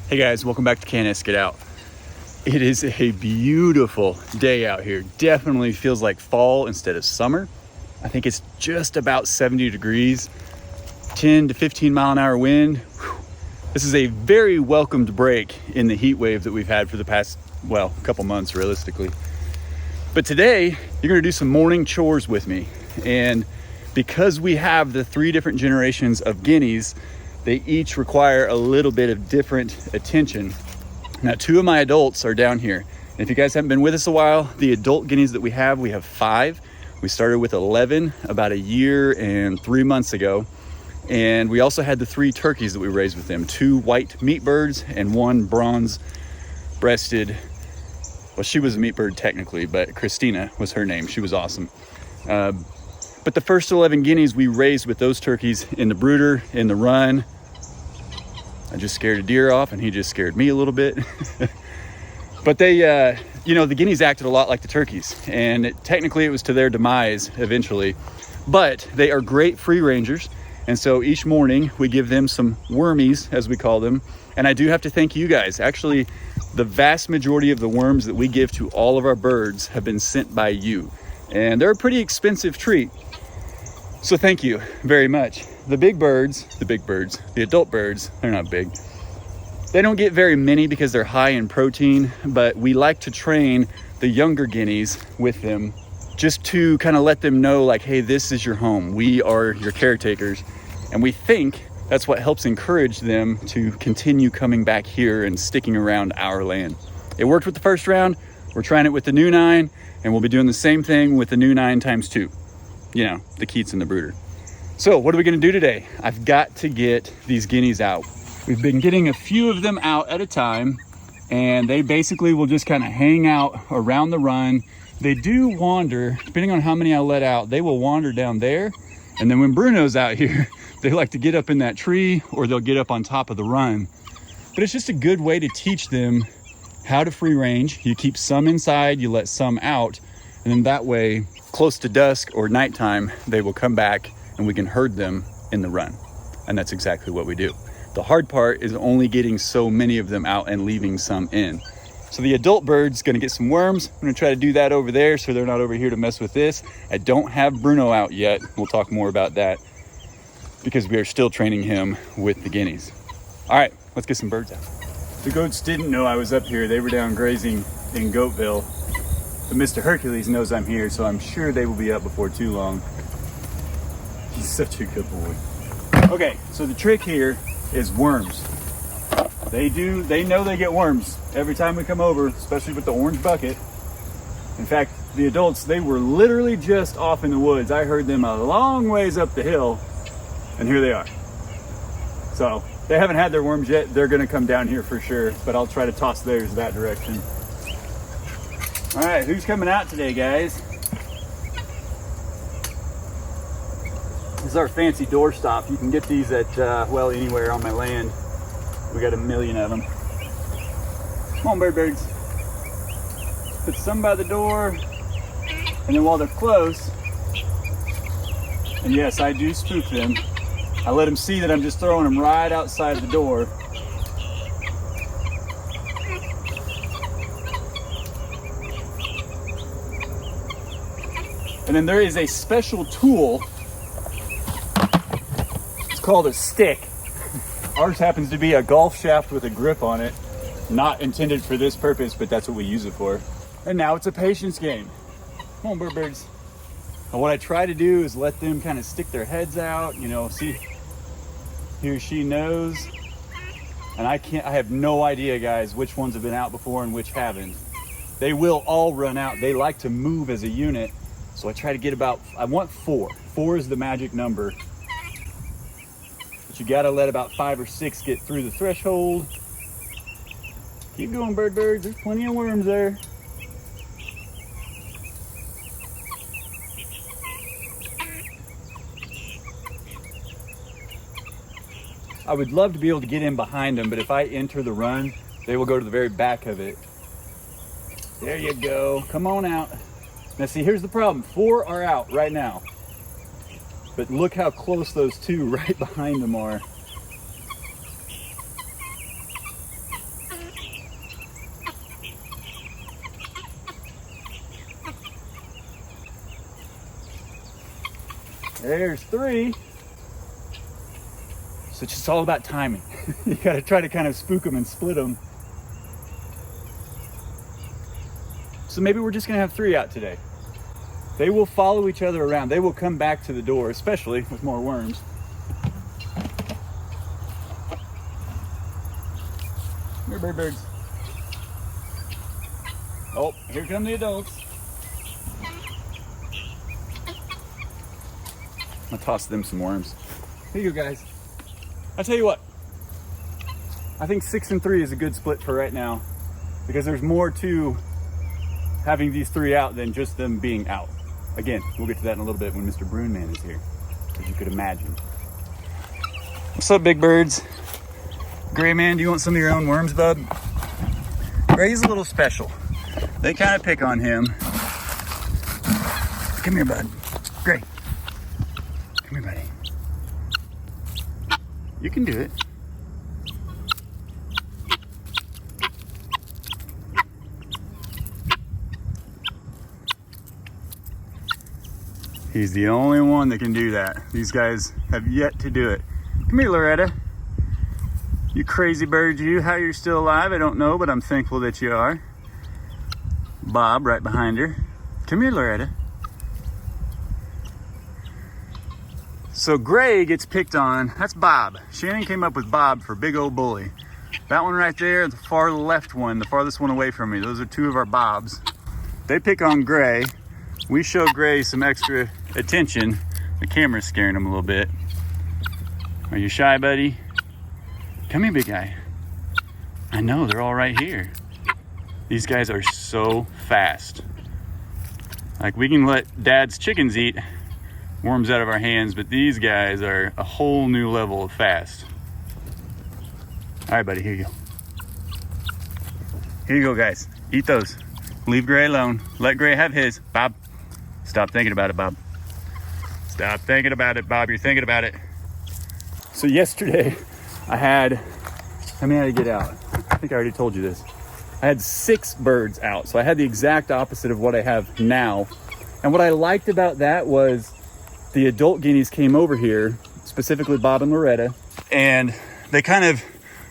Hey guys, welcome back to K&S Get Out. It is a beautiful day out here. Definitely feels like fall instead of summer. I think it's just about 70 degrees, 10 to 15 mile an hour wind. Whew. This is a very welcomed break in the heat wave that we've had for the past, well, couple months realistically. But today, you're gonna do some morning chores with me. And because we have the 3 different generations of guineas, they each require a little bit of different attention. Now, 2 of my adults are down here. And if you guys haven't been with us a while, the adult guineas that we have 5. We started with 11 about 1 year and 3 months ago. And we also had the 3 turkeys that we raised with them, 2 white meat birds and 1 bronze breasted. Well, she was a meat bird technically, but Christina was her name. She was awesome. But the first 11 guineas we raised with those turkeys in the brooder, in the run. I just scared a deer off and he just scared me a little bit. But they, the guineas acted a lot like the turkeys, and technically it was to their demise eventually. But they are great free rangers. And so each morning we give them some wormies, as we call them. And I do have to thank you guys. Actually, the vast majority of the worms that we give to all of our birds have been sent by you. And they're a pretty expensive treat. So thank you very much. The adult birds, they're not big. They don't get very many because they're high in protein, but we like to train the younger guineas with them just to kind of let them know, like, hey, this is your home. We are your caretakers. And we think that's what helps encourage them to continue coming back here and sticking around our land. It worked with the first round. We're trying it with the new 9, and we'll be doing the same thing with the new 9 times 2. You know, the Keats and the brooder. So what are we gonna do today? I've got to get these guineas out. We've been getting a few of them out at a time, and they basically will just kind of hang out around the run. They do wander, depending on how many I let out, they will wander down there. And then when Bruno's out here, they like to get up in that tree, or they'll get up on top of the run. But it's just a good way to teach them how to free range. You keep some inside, you let some out, and then that way, close to dusk or nighttime, they will come back and we can herd them in the run. And that's exactly what we do. The hard part is only getting so many of them out and leaving some in. So the adult bird's gonna get some worms. I'm gonna try to do that over there so they're not over here to mess with this. I don't have Bruno out yet. We'll talk more about that because we are still training him with the guineas. All right, let's get some birds out. The goats didn't know I was up here. They were down grazing in Goatville. But Mr. Hercules knows I'm here, so I'm sure they will be up before too long. He's such a good boy. Okay, so the trick here is worms. They know they get worms every time we come over, especially with the orange bucket. In fact, the adults, they were literally just off in the woods. I heard them a long ways up the hill, and here they are. So they haven't had their worms yet. They're gonna come down here for sure, but I'll try to toss theirs that direction. All right, who's coming out today, guys? This is our fancy doorstop. You can get these at, anywhere on my land. We got a million of them. Come on, birds. Put some by the door, and then while they're close, and yes, I do spook them, I let them see that I'm just throwing them right outside the door. And then there is a special tool. It's called a stick. Ours happens to be a golf shaft with a grip on it. Not intended for this purpose, but that's what we use it for. And now it's a patience game. Come on, birds. And what I try to do is let them kind of stick their heads out, see, he or she knows. And I have no idea, guys, which ones have been out before and which haven't. They will all run out. They like to move as a unit. So I try to get I want 4. 4 is the magic number. But you gotta let about 5 or 6 get through the threshold. Keep going, birds. There's plenty of worms there. I would love to be able to get in behind them, but if I enter the run, they will go to the very back of it. There you go. Come on out. Now see, here's the problem. 4 are out right now. But look how close those 2 right behind them are. There's 3. So it's just all about timing. You gotta try to kind of spook them and split them. So maybe we're just gonna have 3 out today. They will follow each other around. They will come back to the door, especially with more worms. Come here, birds. Oh, here come the adults. I'm gonna toss them some worms. Here you go, guys. I'll tell you what, I think 6 and 3 is a good split for right now, because there's more to having these 3 out than just them being out. Again, we'll get to that in a little bit when Mr. Broonman is here, as you could imagine. What's up, big birds? Gray man, do you want some of your own worms, bub? Gray's a little special. They kind of pick on him. Come here, bud. Gray. Come here, buddy. You can do it. He's the only one that can do that. These guys have yet to do it. Come here, Loretta. You crazy bird, you. How you're still alive, I don't know, but I'm thankful that you are. Bob, right behind her. Come here, Loretta. So Gray gets picked on. That's Bob. Shannon came up with Bob for big old bully. That one right there, the far left one, the farthest one away from me, those are 2 of our Bobs. They pick on Gray. We show Gray some extra attention. The camera's scaring him a little bit. Are you shy, buddy? Come here, big guy. I know, they're all right here. These guys are so fast. Like, we can let Dad's chickens eat worms out of our hands, but these guys are a whole new level of fast. All right, buddy, here you go. Here you go, guys. Eat those. Leave Gray alone. Let Gray have his. Bob, stop thinking about it, Bob. Stop thinking about it, Bob. You're thinking about it. So yesterday, I had, how many did I get out? I think I already told you this. I had 6 birds out. So I had the exact opposite of what I have now. And what I liked about that was the adult guineas came over here, specifically Bob and Loretta, and they kind of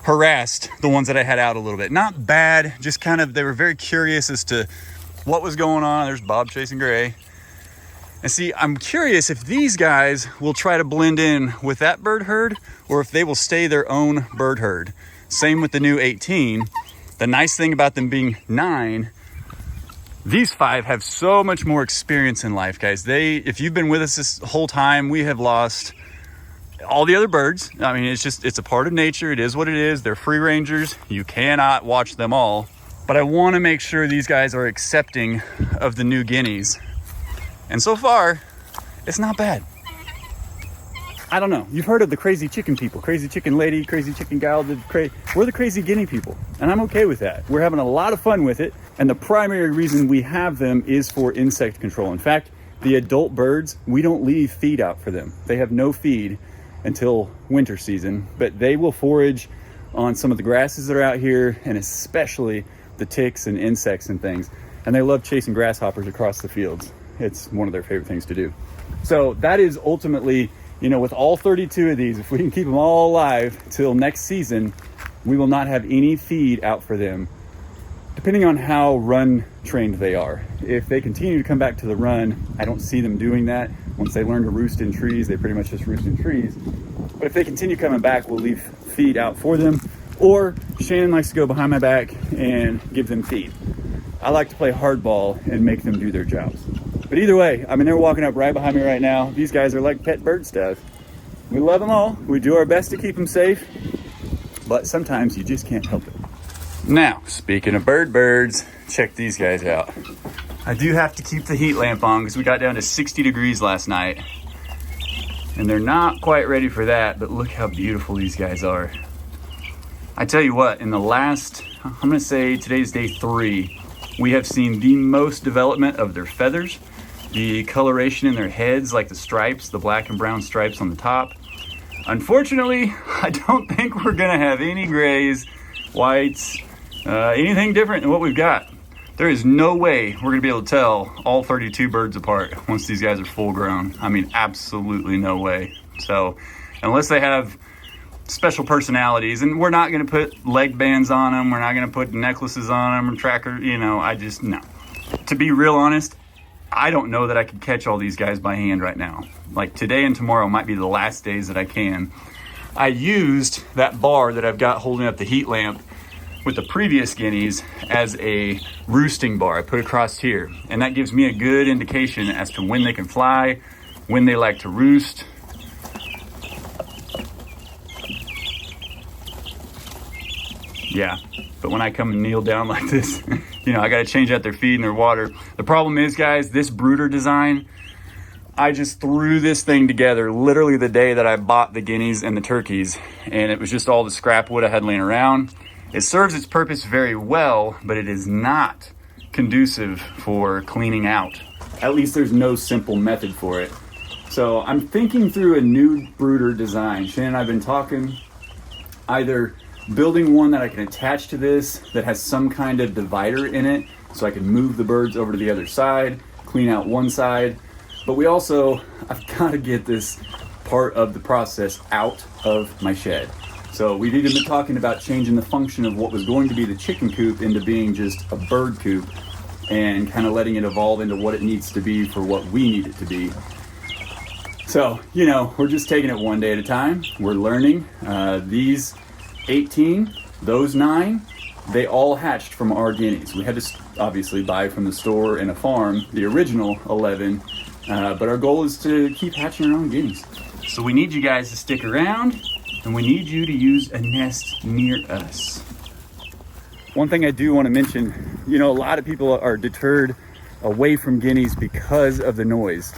harassed the ones that I had out a little bit. Not bad, just kind of, they were very curious as to what was going on. There's Bob chasing Gray. And see, I'm curious if these guys will try to blend in with that bird herd or if they will stay their own bird herd. Same with the new 18. The nice thing about them being 9, these 5 have so much more experience in life, guys. If you've been with us this whole time, we have lost all the other birds. I mean, it's a part of nature. It is what it is. They're free rangers. You cannot watch them all. But I want to make sure these guys are accepting of the new guineas. And so far, it's not bad. I don't know. You've heard of the crazy chicken people, crazy chicken lady, crazy chicken gal. We're the crazy guinea people, and I'm okay with that. We're having a lot of fun with it, and the primary reason we have them is for insect control. In fact, the adult birds, we don't leave feed out for them. They have no feed until winter season, but they will forage on some of the grasses that are out here, and especially the ticks and insects and things. And they love chasing grasshoppers across the fields. It's one of their favorite things to do. So that is ultimately, you know, with all 32 of these, if we can keep them all alive till next season, we will not have any feed out for them, depending on how run trained they are. If they continue to come back to the run, I don't see them doing that. Once they learn to roost in trees, they pretty much just roost in trees. But if they continue coming back, we'll leave feed out for them. Or Shannon likes to go behind my back and give them feed. I like to play hardball and make them do their jobs. But either way, I mean, they're walking up right behind me right now. These guys are like pet bird stuff. We love them all. We do our best to keep them safe, but sometimes you just can't help it. Now, speaking of birds, check these guys out. I do have to keep the heat lamp on because we got down to 60 degrees last night. And they're not quite ready for that, but look how beautiful these guys are. I tell you what, in the last, I'm gonna say today's day 3, we have seen the most development of their feathers, the coloration in their heads, like the stripes, the black and brown stripes on the top. Unfortunately, I don't think we're gonna have any grays, whites, anything different than what we've got. There is no way we're gonna be able to tell all 32 birds apart once these guys are full grown. I mean, absolutely no way. So unless they have special personalities, and we're not gonna put leg bands on them, we're not gonna put necklaces on them, or tracker, you know, no. To be real honest, I don't know that I could catch all these guys by hand right now. Like today and tomorrow might be the last days that I can. I used that bar that I've got holding up the heat lamp with the previous guineas as a roosting bar. I put across here, and that gives me a good indication as to when they can fly, when they like to roost. Yeah, but when I come and kneel down like this, you know, I gotta change out their feed and their water. The problem is, guys, this brooder design, I just threw this thing together literally the day that I bought the guineas and the turkeys, and it was just all the scrap wood I had laying around. It serves its purpose very well, but it is not conducive for cleaning out. At least there's no simple method for it. So I'm thinking through a new brooder design. Shannon and I have been talking, either building one that I can attach to this that has some kind of divider in it so I can move the birds over to the other side, clean out one side. But I've got to get this part of the process out of my shed. So we've even been talking about changing the function of what was going to be the chicken coop into being just a bird coop, and kind of letting it evolve into what it needs to be for what we need it to be. So, you know, we're just taking it one day at a time. We're learning. These 18, those 9, they all hatched from our guineas. We had to obviously buy from the store and a farm the original 11, but our goal is to keep hatching our own guineas. So we need you guys to stick around, and we need you to use a nest near us. One thing I do want to mention, you know, a lot of people are deterred away from guineas because of the noise.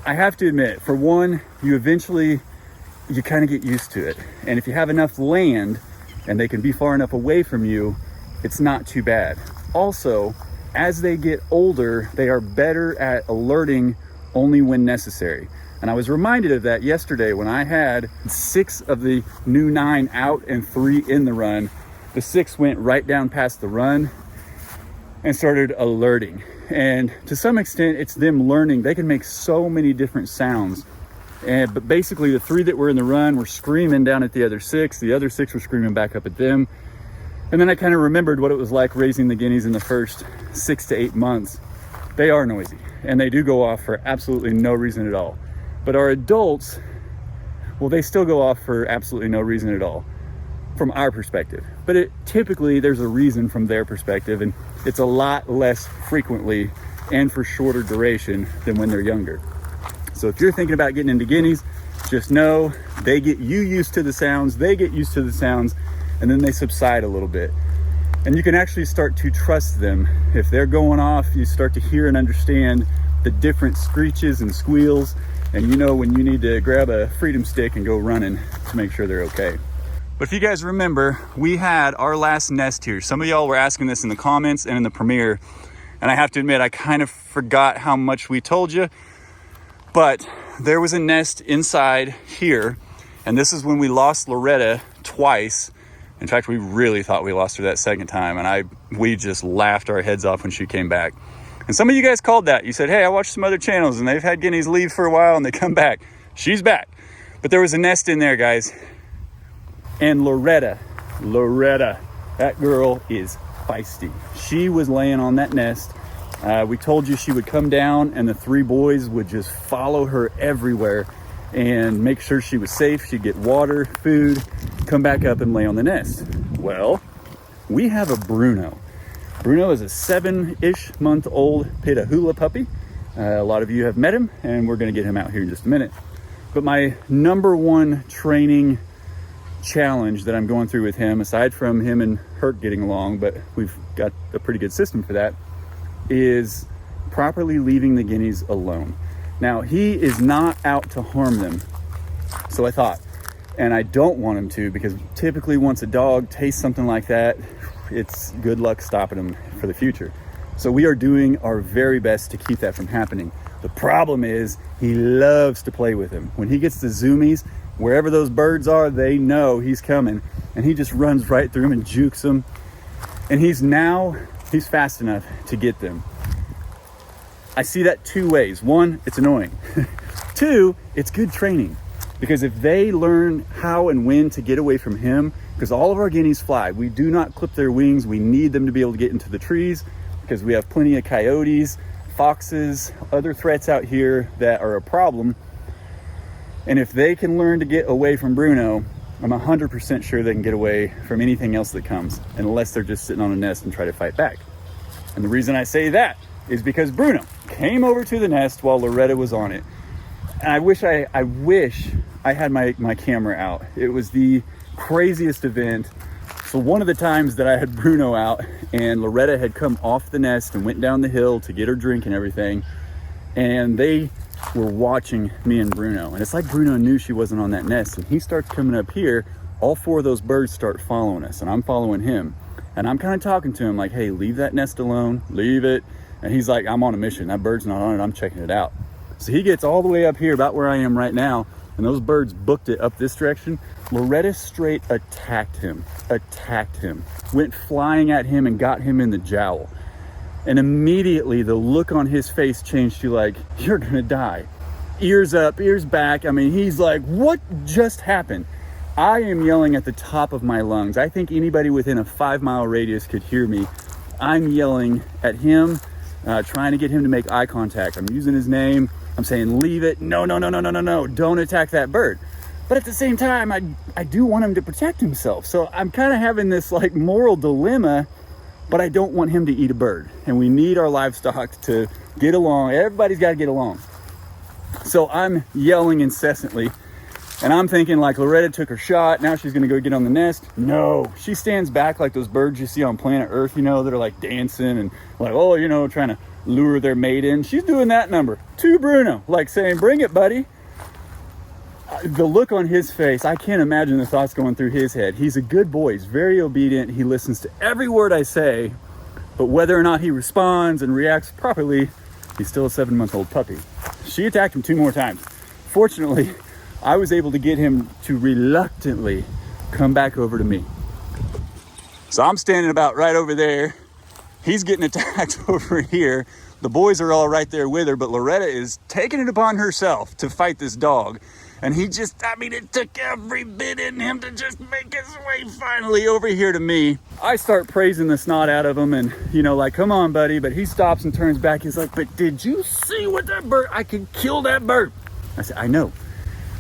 I have to admit, for one, you kind of get used to it. And if you have enough land and they can be far enough away from you, it's not too bad. Also, as they get older, they are better at alerting only when necessary. And I was reminded of that yesterday when I had 6 of the new 9 out and 3 in the run. The 6 went right down past the run and started alerting. And to some extent, it's them learning. They can make so many different sounds. But basically, the 3 that were in the run were screaming down at the other 6. The other 6 were screaming back up at them. And then I kind of remembered what it was like raising the guineas in the first 6 to 8 months. They are noisy, and they do go off for absolutely no reason at all. But our adults, well, they still go off for absolutely no reason at all from our perspective. But typically there's a reason from their perspective, and it's a lot less frequently and for shorter duration than when they're younger. So if you're thinking about getting into guineas, just know they get you used to the sounds, they get used to the sounds, and then they subside a little bit. And you can actually start to trust them. If they're going off, you start to hear and understand the different screeches and squeals, and you know when you need to grab a freedom stick and go running to make sure they're okay. But if you guys remember, we had our last nest here. Some of y'all were asking this in the comments and in the premiere, and I have to admit, I kind of forgot how much we told you, but there was a nest inside here, and this is when we lost Loretta twice. In fact, we really thought we lost her that second time, and we just laughed our heads off when she came back. And some of you guys called that. You said, hey, I watched some other channels and they've had guineas leave for a while and they come back. She's back. But there was a nest in there, guys. And Loretta, that girl is feisty. She was laying on that nest. We told you she would come down and the 3 boys would just follow her everywhere and make sure she was safe. She'd get water, food, come back up and lay on the nest. Well, we have a Bruno. Bruno is a 7-ish month old Pitahula puppy. A lot of you have met him, and we're gonna get him out here in just a minute. But my number one training challenge that I'm going through with him, aside from him and Herc getting along, but we've got a pretty good system for that, is properly leaving the guineas alone. Now, he is not out to harm them, so I thought, and I don't want him to, because typically once a dog tastes something like that, it's good luck stopping him for the future. So we are doing our very best to keep that from happening. The problem is he loves to play with him. When he gets the zoomies, wherever those birds are, they know he's coming, and he just runs right through them and jukes them. And he's now He's fast enough to get them. I see that two ways. One, it's annoying. Two, it's good training. Because if they learn how and when to get away from him, because all of our guineas fly, we do not clip their wings. We need them to be able to get into the trees because we have plenty of coyotes, foxes, other threats out here that are a problem. And if they can learn to get away from Bruno, I'm 100% sure they can get away from anything else that comes, unless they're just sitting on a nest and try to fight back. And the reason I say that is because Bruno came over to the nest while Loretta was on it. And I wish I had my camera out. It was the craziest event. So one of the times that I had Bruno out and Loretta had come off the nest and went down the hill to get her drink and everything, and they were watching me and Bruno. And it's like Bruno knew she wasn't on that nest, and he starts coming up here. All four of those birds start following us, and I'm following him. And I'm kind of talking to him like, hey, leave that nest alone, leave it. And he's like, I'm on a mission. That bird's not on it, I'm checking it out. So he gets all the way up here about where I am right now, and those birds booked it up this direction. Loretta straight attacked him, went flying at him and got him in the jowl. And immediately the look on his face changed to like, you're gonna die. Ears up, ears back. I mean, he's like, what just happened? I am yelling at the top of my lungs. I think anybody within a 5-mile radius could hear me. I'm yelling at him, trying to get him to make eye contact. I'm using his name. I'm saying, leave it. No, don't attack that bird. But at the same time, I do want him to protect himself. So I'm kind of having this like moral dilemma, but I don't want him to eat a bird. And we need our livestock to get along. Everybody's got to get along. So I'm yelling incessantly. And I'm thinking like Loretta took her shot. Now she's going to go get on the nest. No, she stands back like those birds you see on planet Earth, you know, that are like dancing and like, oh, you know, trying to lure their mate in. She's doing that number to Bruno, like saying, bring it, buddy. The look on his face, I can't imagine the thoughts going through his head. He's a good boy. He's very obedient. He listens to every word I say, but whether or not he responds and reacts properly, he's still a 7-month-old puppy. She attacked him 2 more times. Fortunately, I was able to get him to reluctantly come back over to me. So I'm standing about right over there. He's getting attacked over here. The boys are all right there with her, but Loretta is taking it upon herself to fight this dog. And he just, I mean, it took every bit in him to just make his way finally over here to me. I start praising the snot out of him and, you know, like, come on, buddy. But he stops and turns back. He's like, but did you see what that bird, I could kill that bird. I said, I know.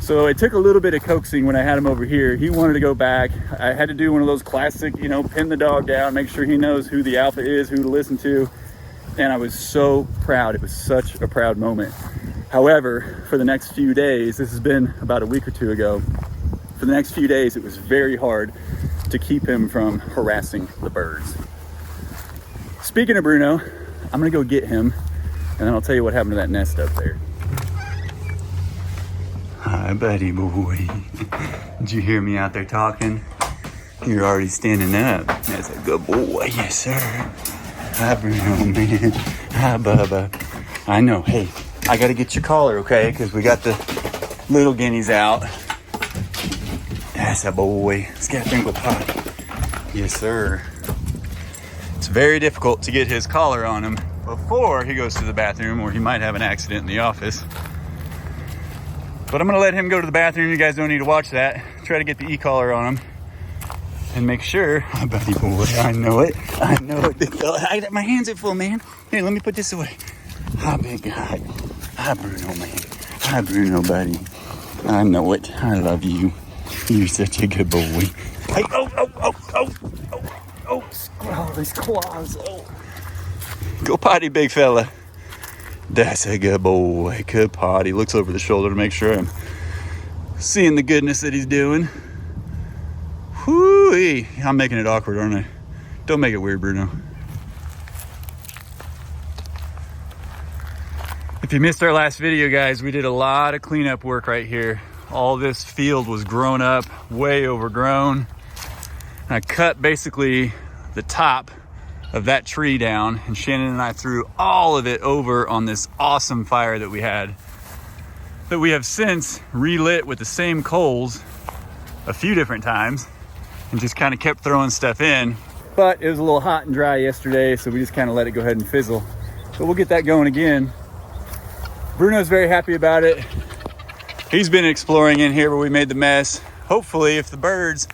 So it took a little bit of coaxing when I had him over here. He wanted to go back. I had to do one of those classic, you know, pin the dog down, make sure he knows who the alpha is, who to listen to. And I was so proud. It was such a proud moment. However, for the next few days, this has been about a week or 2 ago, for the next few days, it was very hard to keep him from harassing the birds. Speaking of Bruno, I'm gonna go get him, and then I'll tell you what happened to that nest up there. Hi, buddy boy. Did you hear me out there talking? You're already standing up. That's a good boy, yes sir. Hi, Bruno, man. Hi, Bubba. I know, hey, I gotta get your collar, okay? Because we got the little guineas out. That's a boy. Let's get a drink with Pop. Yes, sir. It's very difficult to get his collar on him before he goes to the bathroom, or he might have an accident in the office. But I'm gonna let him go to the bathroom. You guys don't need to watch that. Try to get the e-collar on him and make sure. Hi, buddy boy. I know it. I know it, big fella. My hands are full, man. Here, let me put this away. Hi, big guy. Hi, Bruno, man. Hi, Bruno, buddy. I know it. I love you. You're such a good boy. Hey, oh, these claws. Oh. Go potty, big fella. That's a good boy. Good potty. Looks over the shoulder to make sure I'm seeing the goodness that he's doing. Whoo-wee. I'm making it awkward, aren't I? Don't make it weird, Bruno. If you missed our last video, guys, we did a lot of cleanup work right here. All this field was grown up, way overgrown. I cut basically the top of that tree down, and Shannon and I threw all of it over on this awesome fire that we had, that we have since relit with the same coals a few different times, and just kind of kept throwing stuff in. but it was a little hot and dry yesterday, so we just kind of let it go ahead and fizzle. But we'll get that going again. Bruno's very happy about it. He's been exploring in here where we made the mess. Hopefully, if the birds,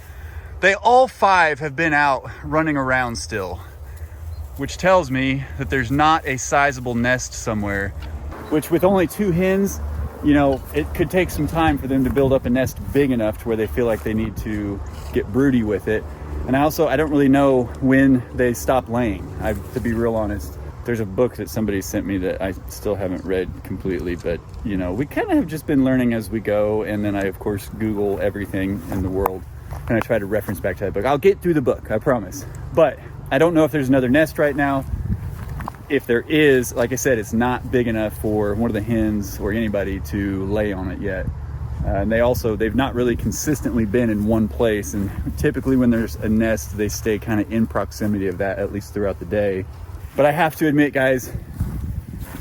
they all 5 have been out running around still, which tells me that there's not a sizable nest somewhere, which with only 2 hens, you know, it could take some time for them to build up a nest big enough to where they feel like they need to get broody with it. And I don't really know when they stop laying, to be real honest. There's a book that somebody sent me that I still haven't read completely, but you know, we kind of have just been learning as we go. And then I, of course, Google everything in the world and I try to reference back to that book. I'll get through the book, I promise. But I don't know if there's another nest right now. If there is, like I said, it's not big enough for one of the hens or anybody to lay on it yet. And they've not really consistently been in one place. And typically when there's a nest, they stay kind of in proximity of that, at least throughout the day. But I have to admit, guys,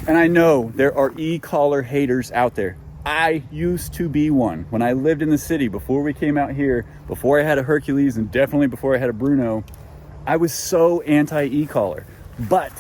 and I know there are e-collar haters out there. I used to be one. When I lived in the city, before we came out here, before I had a Hercules, and definitely before I had a Bruno, I was so anti-e-collar. But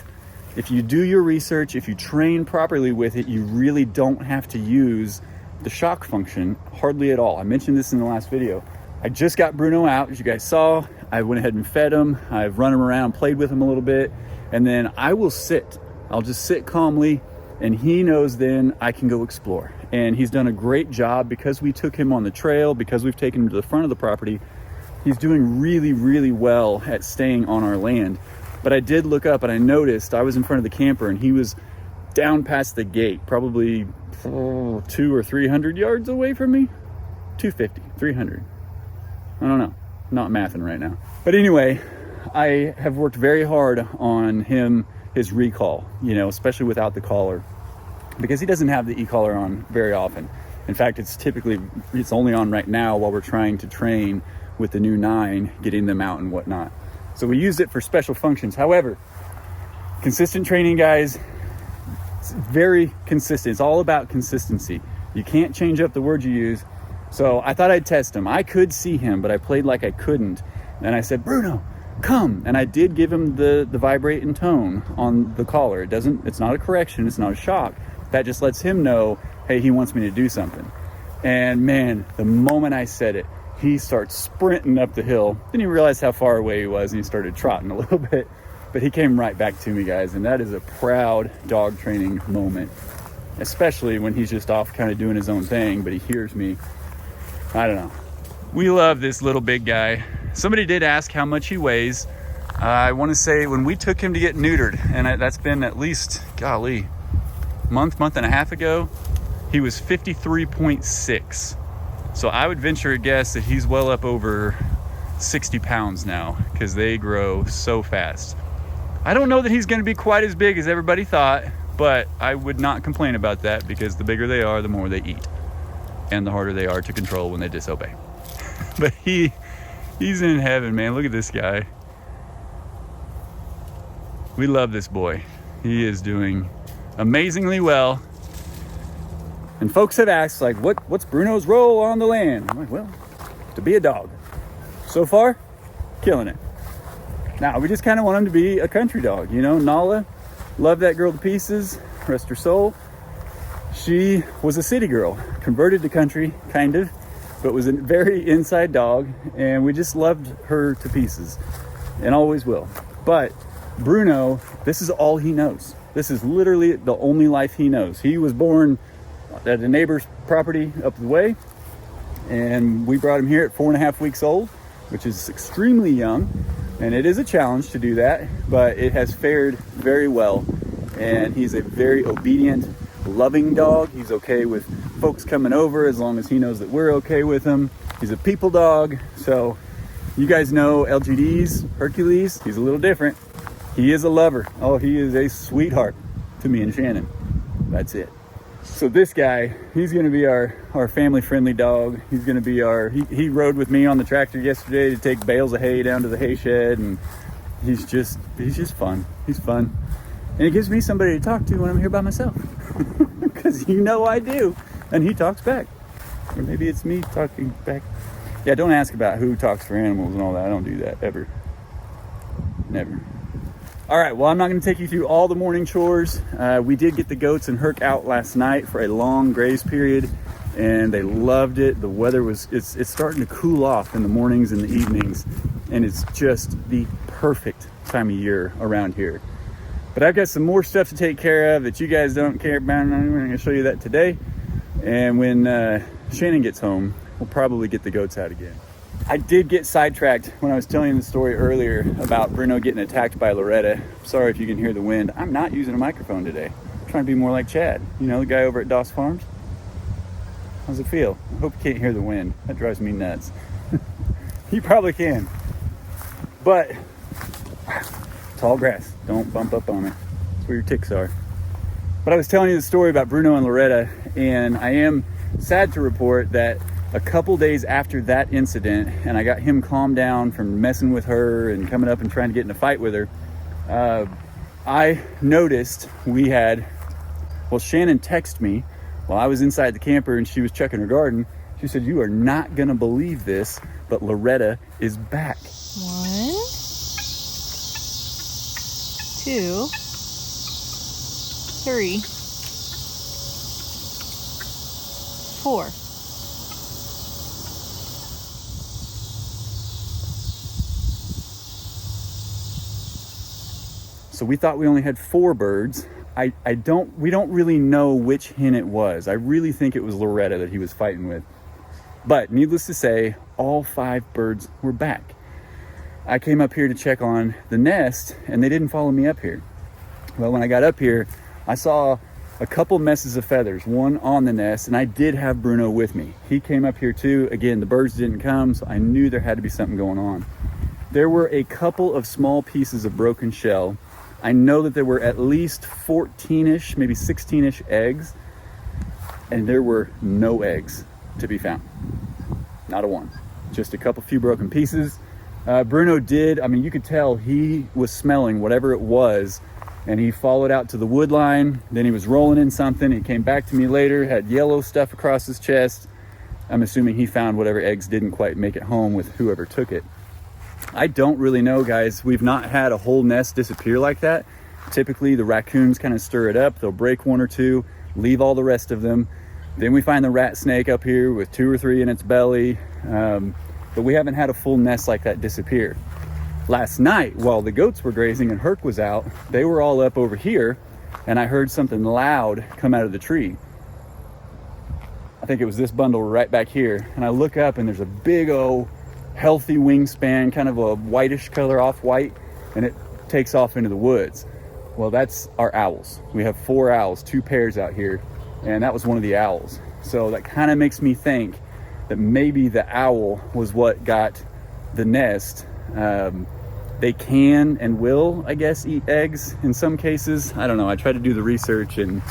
if you do your research, if you train properly with it, you really don't have to use the shock function hardly at all. I mentioned this in the last video. I just got Bruno out, as you guys saw. I went ahead and fed him. I've run him around, played with him a little bit. And then I will sit. I'll just sit calmly, and he knows then I can go explore. And he's done a great job because we took him on the trail, because we've taken him to the front of the property. He's doing really, really well at staying on our land. But I did look up and I noticed I was in front of the camper and he was down past the gate, probably 200 or 300 yards away from me. 250, 300. I don't know. I'm not mathing right now. But anyway, I have worked very hard on his recall, you know, especially without the collar, because he doesn't have the e-collar on very often. In fact, it's only on right now while we're trying to train with the new 9, getting them out and whatnot. So we used it for special functions. However, consistent training, guys, it's very consistent. It's all about consistency. You can't change up the words you use. So I thought I'd test him. I could see him, but I played like I couldn't. And I said, Bruno, come. And I did give him the vibrate and tone on the collar. It's not a correction. It's not a shock. That just lets him know, hey, he wants me to do something. And man, the moment I said it, he starts sprinting up the hill. Then he realized how far away he was and he started trotting a little bit. But he came right back to me, guys. And that is a proud dog training moment, especially when he's just off kind of doing his own thing, but he hears me. I don't know. We love this little big guy. Somebody did ask how much he weighs. I want to say when we took him to get neutered, and that's been at least, golly, month and a half ago, he was 53.6. So I would venture a guess that he's well up over 60 pounds now, because they grow so fast. I don't know that he's going to be quite as big as everybody thought, but I would not complain about that, because the bigger they are, the more they eat, and the harder they are to control when they disobey. But he's in heaven, man. Look at this guy. We love this boy. He is doing amazingly well. And folks have asked, like, what's Bruno's role on the land? I'm like, well, to be a dog. So far, killing it. Now, we just kind of want him to be a country dog. You know, Nala, loved that girl to pieces, rest her soul. She was a city girl, converted to country, kind of, but was a very inside dog, and we just loved her to pieces, and always will. But Bruno, this is all he knows. This is literally the only life he knows. He was born at a neighbor's property up the way, and we brought him here at 4.5 weeks old, which is extremely young, and it is a challenge to do that, but it has fared very well. And he's a very obedient, loving dog. He's okay with folks coming over as long as he knows that we're okay with him. He's a people dog. So you guys know LGD's Hercules. He's a little different. He is a lover. Oh, he is a sweetheart to me and Shannon. That's it. So this guy, he's going to be our family-friendly dog. He's going to be he rode with me on the tractor yesterday to take bales of hay down to the hay shed, and he's just fun. He's fun. And it gives me somebody to talk to when I'm here by myself. Because you know I do. And he talks back. Or maybe it's me talking back. Yeah, don't ask about who talks for animals and all that. I don't do that ever. never. All right, well, I'm not gonna take you through all the morning chores. We did get the goats and Herc out last night for a long graze period, and they loved it. The weather was, it's starting to cool off in the mornings and the evenings, and it's just the perfect time of year around here. But I've got some more stuff to take care of that you guys don't care about. I'm gonna show you that today. And when Shannon gets home, we'll probably get the goats out again. I did get sidetracked when I was telling you the story earlier about Bruno getting attacked by Loretta. Sorry if you can hear the wind. I'm not using a microphone today. I'm trying to be more like Chad. You know, the guy over at Doss Farms? How's it feel? I hope you can't hear the wind. That drives me nuts. You probably can. But, tall grass. Don't bump up on it. That's where your ticks are. But I was telling you the story about Bruno and Loretta, and I am sad to report that a couple days after that incident, and I got him calmed down from messing with her and coming up and trying to get in a fight with her, I noticed we had, well, Shannon texted me while I was inside the camper and she was checking her garden. She said, "You are not gonna believe this, but Loretta is back." 1, 2, 3, 4. So we thought we only had 4 birds. We don't really know which hen it was. I really think it was Loretta that he was fighting with. But needless to say, all 5 birds were back. I came up here to check on the nest and they didn't follow me up here. Well, when I got up here, I saw a couple messes of feathers, one on the nest, and I did have Bruno with me. He came up here too. Again, the birds didn't come, so I knew there had to be something going on. There were a couple of small pieces of broken shell. I know that there were at least 14-ish, maybe 16-ish eggs, and there were no eggs to be found. Not a one. Just a few broken pieces. Bruno did, I mean, you could tell he was smelling whatever it was, and he followed out to the wood line. Then he was rolling in something. He came back to me later, had yellow stuff across his chest. I'm assuming he found whatever eggs didn't quite make it home with whoever took it. I don't really know, guys. We've not had a whole nest disappear like that. Typically, the raccoons kind of stir it up. They'll break 1 or 2, leave all the rest of them. Then we find the rat snake up here with 2 or 3 in its belly. But we haven't had a full nest like that disappear. Last night, while the goats were grazing and Herc was out, they were all up over here, and I heard something loud come out of the tree. I think it was this bundle right back here. And I look up and there's a big old healthy wingspan, kind of a whitish color, off-white, and it takes off into the woods. Well, that's our owls. We have 4 owls, 2 pairs out here, and that was one of the owls. So that kind of makes me think that maybe the owl was what got the nest. They can and will, I guess, eat eggs in some cases. I don't know. I tried to do the research and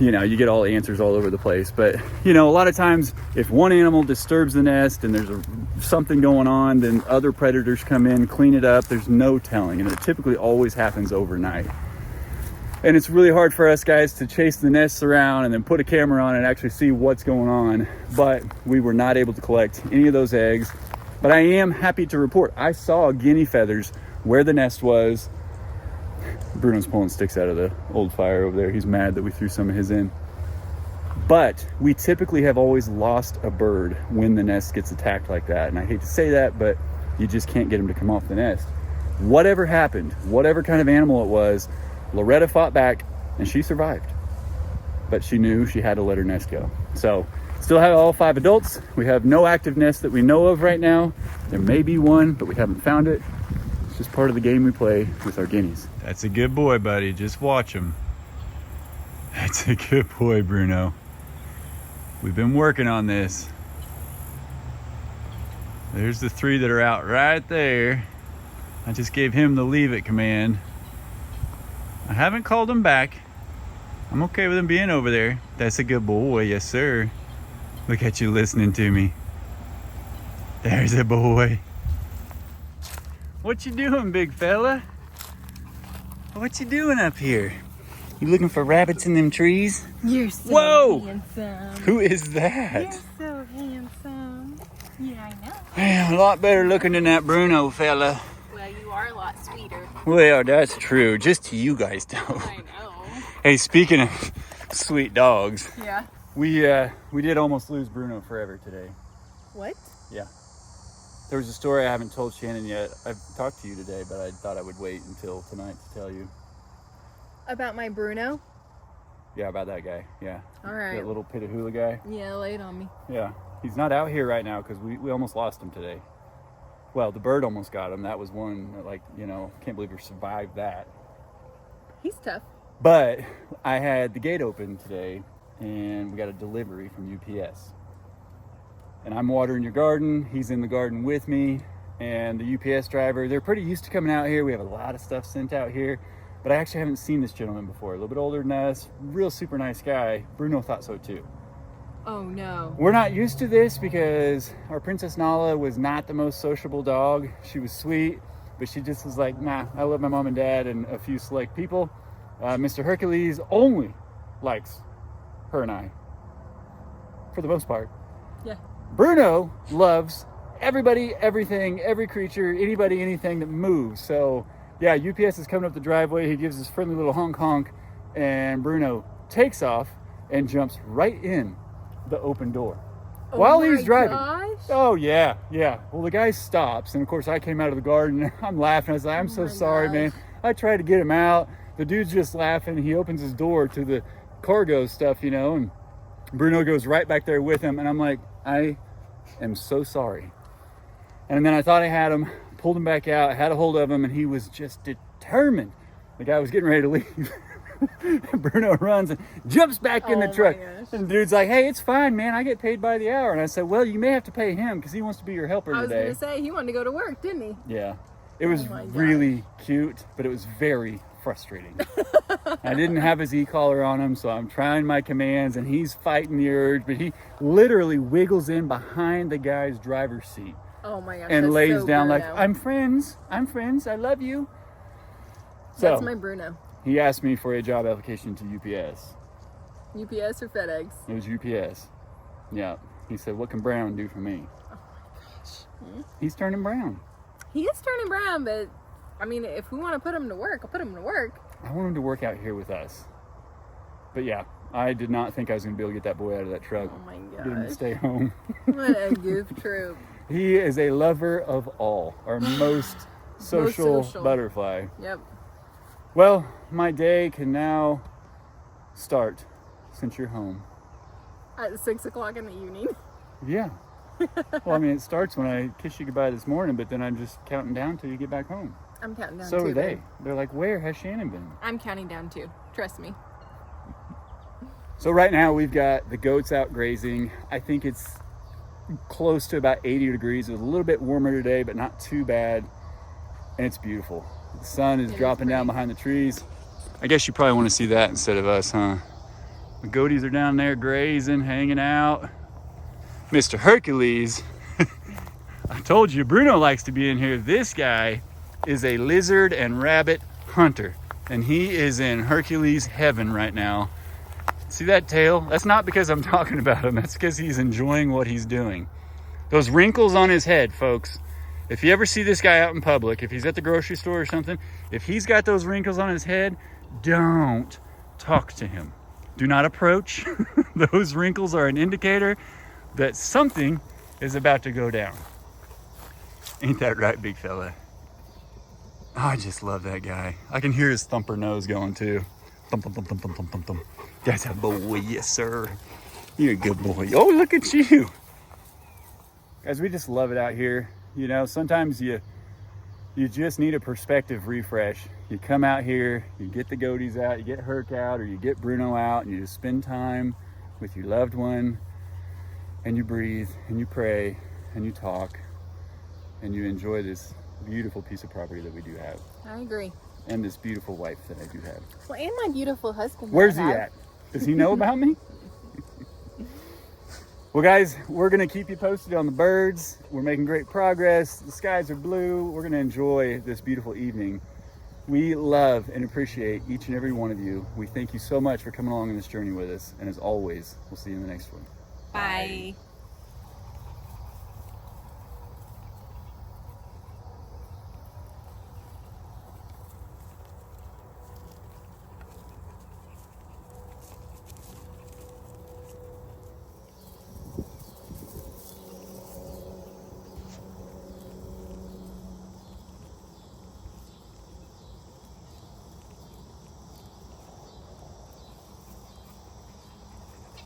you know, you get all the answers all over the place. But, you know, a lot of times if one animal disturbs the nest and there's something going on, then other predators come in, clean it up. There's no telling. And it typically always happens overnight. And it's really hard for us guys to chase the nests around and then put a camera on and actually see what's going on. But we were not able to collect any of those eggs. But I am happy to report I saw guinea feathers where the nest was. Bruno's pulling sticks out of the old fire over there. He's mad that we threw some of his in. But we typically have always lost a bird when the nest gets attacked like that. And I hate to say that, but you just can't get them to come off the nest. Whatever happened, whatever kind of animal it was, Loretta fought back and she survived. But she knew she had to let her nest go. So still have all 5 adults. We have no active nest that we know of right now. There may be one, but we haven't found it. It's just part of the game we play with our guineas. That's a good boy, buddy. Just watch him. That's a good boy, Bruno. We've been working on this. There's the 3 that are out right there. I just gave him the leave it command. I haven't called him back. I'm okay with him being over there. That's a good boy, yes sir. Look at you listening to me. There's a boy. What you doing, big fella? What you doing up here? You looking for rabbits in them trees? You're so Whoa! handsome. Who is that? You're so handsome. Yeah, I know. Man, a lot better looking than that Bruno fella. Well, you are a lot sweeter. Well, that's true. Just to you guys, though. I know. Hey, speaking of sweet dogs, Yeah. we did almost lose Bruno forever today. What? Yeah. There was a story I haven't told Shannon yet. I've talked to you today, but I thought I would wait until tonight to tell you. About my Bruno? Yeah, about that guy. Yeah. All right. That little Pitahula guy. Yeah, lay it on me. Yeah. He's not out here right now because we almost lost him today. Well, the bird almost got him. That was one that, like, you know, can't believe we survived that. He's tough. But I had the gate open today and we got a delivery from UPS. And I'm watering your garden. He's in the garden with me. And the UPS driver, they're pretty used to coming out here. We have a lot of stuff sent out here. But I actually haven't seen this gentleman before. A little bit older than us. Real super nice guy. Bruno thought so too. Oh no. We're not used to this because our Princess Nala was not the most sociable dog. She was sweet, but she just was like, nah, I love my mom and dad and a few select people. Mr. Hercules only likes her and I, for the most part. Yeah. Bruno loves everybody, everything, every creature, anybody, anything that moves. So yeah, UPS is coming up the driveway. He gives this friendly little honk honk, and Bruno takes off and jumps right in the open door while he's driving. Gosh. Oh yeah. Well, the guy stops, and of course I came out of the garden. And I'm laughing. I was like, "I'm so sorry, man." I tried to get him out. The dude's just laughing. He opens his door to the cargo stuff, you know, and Bruno goes right back there with him. And I'm like, I am so sorry. And then I thought I had him, pulled him back out, had a hold of him, and he was just determined. The guy was getting ready to leave. Bruno runs and jumps back in the truck. And the dude's like, hey, it's fine, man. I get paid by the hour. And I said, well, you may have to pay him because he wants to be your helper I was today. going to say, he wanted to go to work, didn't he? Yeah. It was my gosh. really cute, but it was very frustrating. I didn't have his e-collar on him, so I'm trying my commands, and he's fighting the urge, but he literally wiggles in behind the guy's driver's seat. Oh my gosh. And lays so down Bruno. like, I'm friends, I love you. So That's my Bruno. he asked me for a job application to UPS. UPS or FedEx? It was UPS. Yeah. He said, what can Brown do for me? Oh my gosh. He's turning brown. He is turning brown, but I mean, if we want to put him to work, I'll put him to work. I want him to work out here with us. But yeah, I did not think I was going to be able to get that boy out of that truck. Oh my Get him to gosh. stay home. What a goof troop. He is a lover of all, our most social butterfly. Yep. Well, my day can now start since you're home. At 6 o'clock in the evening. Yeah. Well, I mean, it starts when I kiss you goodbye this morning, but then I'm just counting down till you get back home. I'm counting down So too. are they. babe. They're like, where has Shannon been? I'm counting down too. Trust me. So right now we've got the goats out grazing. I think it's close to about 80 degrees. It was a little bit warmer today, but not too bad. And it's beautiful. The sun is dropping down behind the trees. I guess you probably want to see that instead of us, huh? The goaties are down there grazing, hanging out. Mr. Hercules, I told you, Bruno likes to be in here. This guy is a lizard and rabbit hunter, and he is in Hercules heaven right now. See that tail? That's not because I'm talking about him. That's because he's enjoying what he's doing. Those wrinkles on his head, folks. If you ever see this guy out in public, if he's at the grocery store or something, if he's got those wrinkles on his head, don't talk to him. Do not approach. Those wrinkles are an indicator that something is about to go down. Ain't that right, big fella? Oh, I just love that guy. I can hear his thumper nose going too. Thump, thump, thump, thump, thump, thump, thump, thump. That's a boy, yes sir. You're a good boy. Oh, look at you. Guys, we just love it out here. You know, sometimes you just need a perspective refresh. You come out here, you get the goaties out, you get Herc out, or you get Bruno out, and you just spend time with your loved one, and you breathe, and you pray, and you talk, and you enjoy this beautiful piece of property that we do have, I agree. and this beautiful wife that I do have. Well, and my beautiful husband. Where's he at? Does he know about me? Well, guys, we're going to keep you posted on the birds. We're making great progress. The skies are blue. We're going to enjoy this beautiful evening. We love and appreciate each and every one of you. We thank you so much for coming along on this journey with us. And as always, we'll see you in the next one. Bye.